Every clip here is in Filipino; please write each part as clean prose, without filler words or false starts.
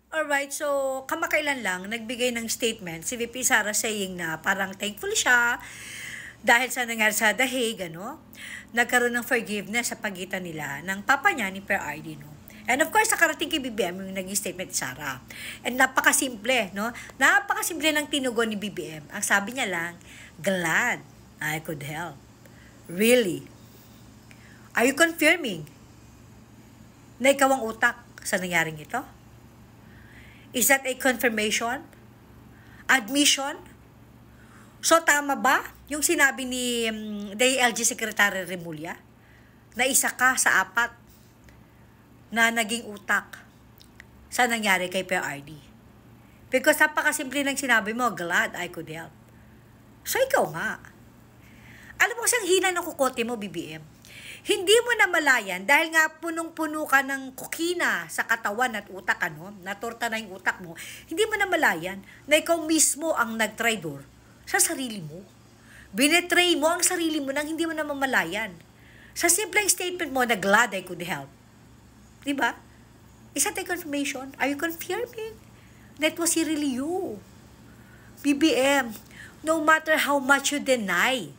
Alright, so kamakailan lang nagbigay ng statement si VP Sara saying na parang thankful siya dahil sa nangyari sa The Hague, nagkaroon ng forgiveness sa pagitan nila ng papa niya ni Per RD, no? And of course, nakarating kay BBM yung naging statement ni Sara. And napakasimple, no? Napakasimple ng tinugon ni BBM. Ang sabi niya lang, glad I could help. Really? Are you confirming na ikaw ang utak sa nangyaring ito? Is that a confirmation? Admission? So, tama ba yung sinabi ni DILG Secretary Remulla na isa ka sa 4 na naging utak sa nangyari kay PRD? Because napakasimple ng sinabi mo, glad I could help. So, ikaw nga. Alam mo, siyang hina ng kukote mo, BBM. Hindi mo na malayan dahil nga punong-puno ka ng kukina sa katawan at utak, natorta na yung utak mo, hindi mo na malayan na ikaw mismo ang nag-traidor sa sarili mo. Binetray mo ang sarili mo nang hindi mo na mamalayan. Sa simpleng statement mo na glad I could help. Diba? Is that a confirmation? Are you confirming that was really you? BBM, no matter how much you deny,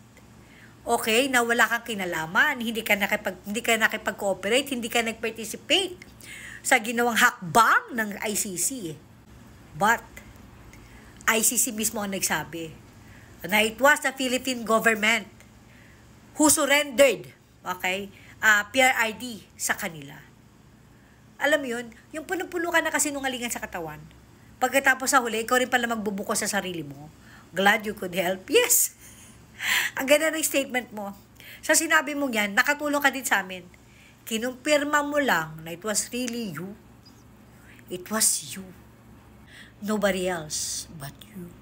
okay, na wala kang kinalaman, hindi ka nakipag-cooperate, hindi ka nag-participate sa ginawang hakbang ng ICC. But, ICC mismo ang nagsabi na it was the Philippine government who surrendered, okay, PRID sa kanila. Alam mo yun, yung puno-puno ka na kasinungalingan sa katawan, pagkatapos sa huli, ikaw rin pala magbubuko sa sarili mo. Glad you could help? Yes! Ang ganda ng statement mo. Sa sinabi mo yan, nakatulong ka din sa amin. Kinumpirma mo lang na it was really you. It was you. Nobody else but you.